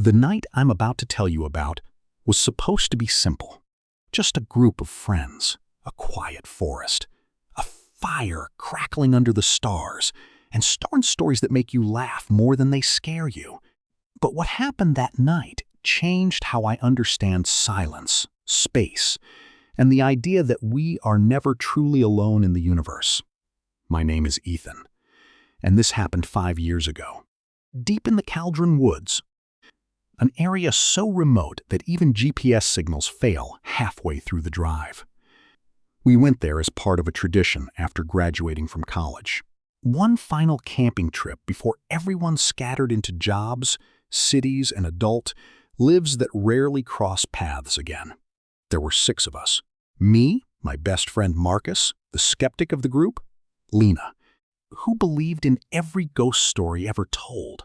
The night I'm about to tell you about was supposed to be simple. Just a group of friends, a quiet forest, a fire crackling under the stars, and stories that make you laugh more than they scare you. But what happened that night changed how I understand silence, space, and the idea that we are never truly alone in the universe. My name is Ethan, and this happened 5 years ago, deep in the Kaldren Woods, an area so remote that even GPS signals fail halfway through the drive. We went there as part of a tradition after graduating from college. One final camping trip before everyone scattered into jobs, cities, and adult lives that rarely cross paths again. There were 6 of us. Me, my best friend Marcus, the skeptic of the group, Lena, who believed in every ghost story ever told,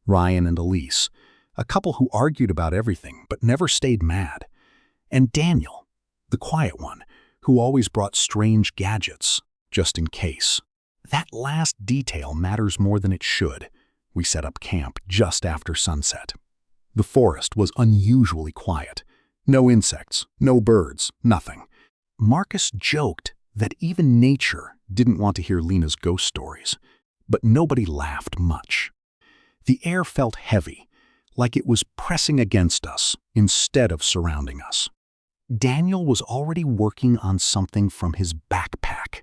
Ryan and Elise, a couple who argued about everything but never stayed mad, and Daniel, the quiet one, who always brought strange gadgets, just in case. That last detail matters more than it should. We set up camp just after sunset. The forest was unusually quiet. No insects, no birds, nothing. Marcus joked that even nature didn't want to hear Lena's ghost stories, but nobody laughed much. The air felt heavy, like it was pressing against us instead of surrounding us. Daniel was already working on something from his backpack,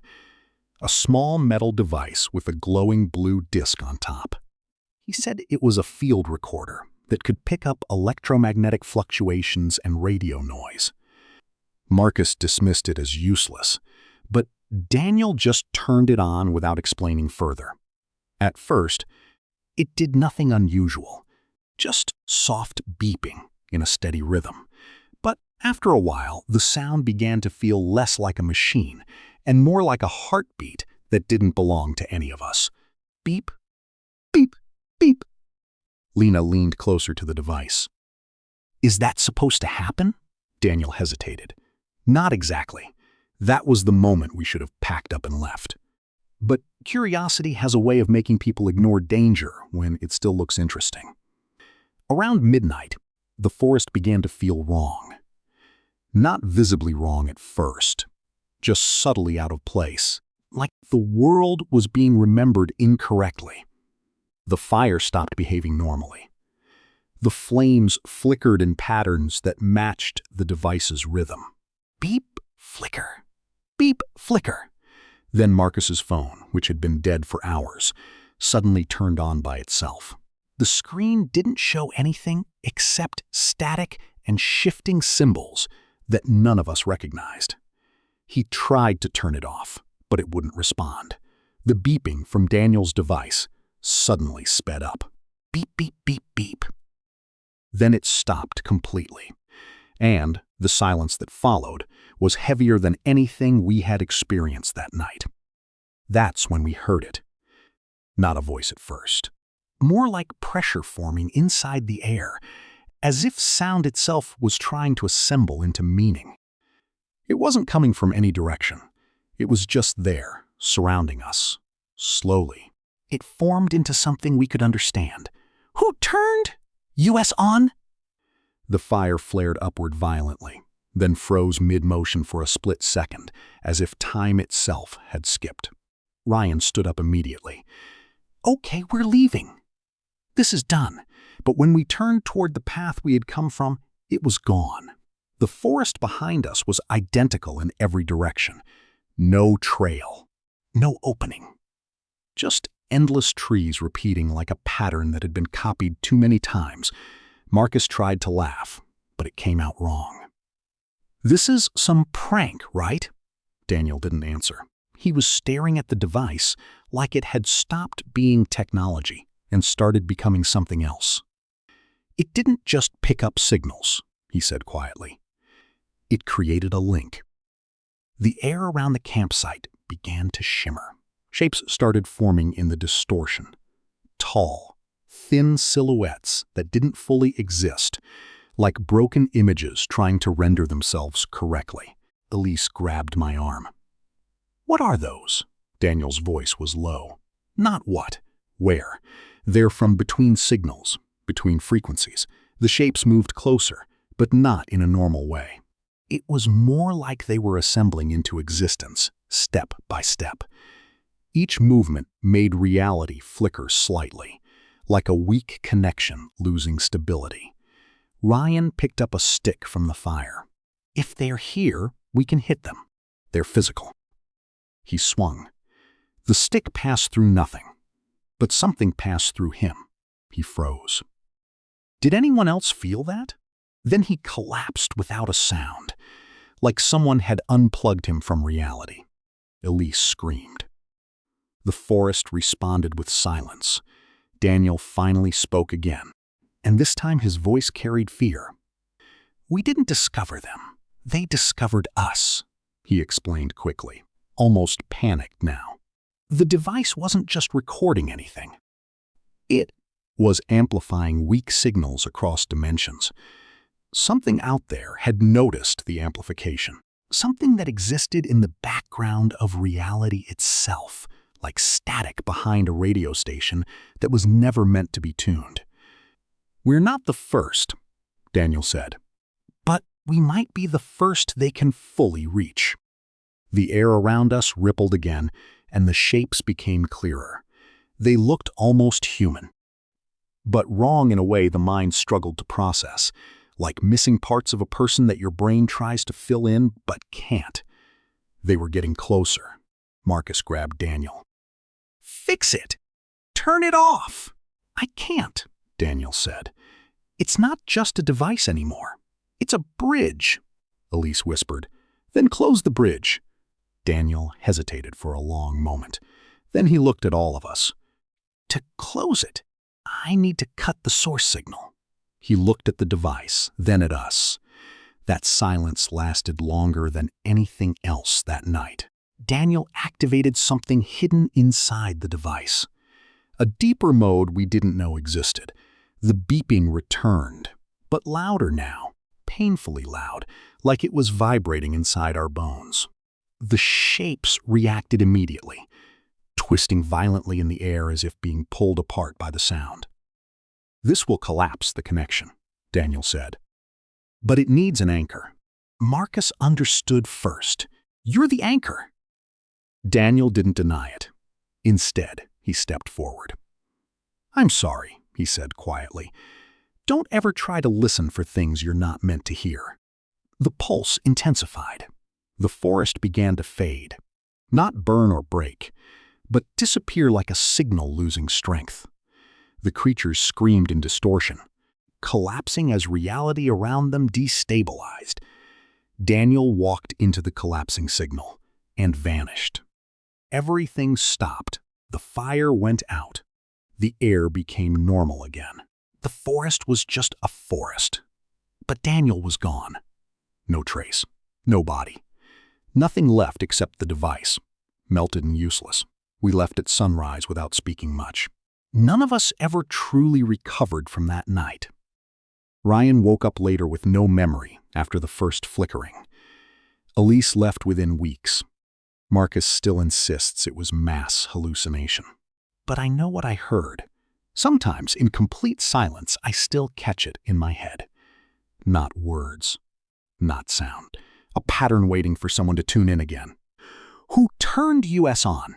a small metal device with a glowing blue disc on top. He said it was a field recorder that could pick up electromagnetic fluctuations and radio noise. Marcus dismissed it as useless, but Daniel just turned it on without explaining further. At first, it did nothing unusual, just soft beeping in a steady rhythm. But after a while, the sound began to feel less like a machine and more like a heartbeat that didn't belong to any of us. Beep, beep, beep. Lena leaned closer to the device. Is that supposed to happen? Daniel hesitated. Not exactly. That was the moment we should have packed up and left. But curiosity has a way of making people ignore danger when it still looks interesting. Around midnight, the forest began to feel wrong. Not visibly wrong at first, just subtly out of place, like the world was being remembered incorrectly. The fire stopped behaving normally. The flames flickered in patterns that matched the device's rhythm. Beep, flicker. Beep, flicker. Then Marcus's phone, which had been dead for hours, suddenly turned on by itself. The screen didn't show anything except static and shifting symbols that none of us recognized. He tried to turn it off, but it wouldn't respond. The beeping from Daniel's device suddenly sped up. Beep, beep, beep, beep. Then it stopped completely, and the silence that followed was heavier than anything we had experienced that night. That's when we heard it. Not a voice at first. More like pressure forming inside the air, as if sound itself was trying to assemble into meaning. It wasn't coming from any direction. It was just there, surrounding us, slowly. It formed into something we could understand. Who turned? US on? The fire flared upward violently, then froze mid-motion for a split second, as if time itself had skipped. Ryan stood up immediately. Okay, we're leaving. This is done. But when we turned toward the path we had come from, it was gone. The forest behind us was identical in every direction. No trail. No opening. Just endless trees repeating like a pattern that had been copied too many times. Marcus tried to laugh, but it came out wrong. This is some prank, right? Daniel didn't answer. He was staring at the device like it had stopped being technology and started becoming something else. It didn't just pick up signals, he said quietly. It created a link. The air around the campsite began to shimmer. Shapes started forming in the distortion. Tall, thin silhouettes that didn't fully exist, like broken images trying to render themselves correctly. Elise grabbed my arm. What are those? Daniel's voice was low. Not what. Where. They're from between signals. between frequencies. The shapes moved closer, but not in a normal way. It was more like they were assembling into existence, step by step. Each movement made reality flicker slightly, like a weak connection losing stability. Ryan picked up a stick from the fire. If they're here, we can hit them. They're physical. He swung. The stick passed through nothing, but something passed through him. He froze. Did anyone else feel that? Then he collapsed without a sound, like someone had unplugged him from reality. Elise screamed. The forest responded with silence. Daniel finally spoke again, and this time his voice carried fear. "We didn't discover them. They discovered us," he explained quickly, almost panicked now. The device wasn't just recording anything. It was amplifying weak signals across dimensions. Something out there had noticed the amplification, something that existed in the background of reality itself, like static behind a radio station that was never meant to be tuned. "We're not the first," Daniel said, "but we might be the first they can fully reach." The air around us rippled again, and the shapes became clearer. They looked almost human, but wrong in a way the mind struggled to process, like missing parts of a person that your brain tries to fill in but can't. They were getting closer. Marcus grabbed Daniel. "Fix it! Turn it off!" "I can't," Daniel said. "It's not just a device anymore. It's a bridge," Elise whispered. "Then close the bridge." Daniel hesitated for a long moment. Then he looked at all of us. "To close it, I need to cut the source signal." He looked at the device, then at us. That silence lasted longer than anything else that night. Daniel activated something hidden inside the device. A deeper mode we didn't know existed. The beeping returned, but louder now, painfully loud, like it was vibrating inside our bones. The shapes reacted immediately, twisting violently in the air as if being pulled apart by the sound. "This will collapse the connection," Daniel said. "But it needs an anchor." Marcus understood first. "You're the anchor." Daniel didn't deny it. Instead, he stepped forward. "I'm sorry," he said quietly. "Don't ever try to listen for things you're not meant to hear." The pulse intensified. The forest began to fade. Not burn or break, but disappear like a signal losing strength. The creatures screamed in distortion, collapsing as reality around them destabilized. Daniel walked into the collapsing signal and vanished. Everything stopped. The fire went out. The air became normal again. The forest was just a forest. But Daniel was gone. No trace. No body. Nothing left except the device, melted and useless. We left at sunrise without speaking much. None of us ever truly recovered from that night. Ryan woke up later with no memory after the first flickering. Elise left within weeks. Marcus still insists it was mass hallucination. But I know what I heard. Sometimes, in complete silence, I still catch it in my head. Not words, not sound. A pattern waiting for someone to tune in again. "Who turned US on?"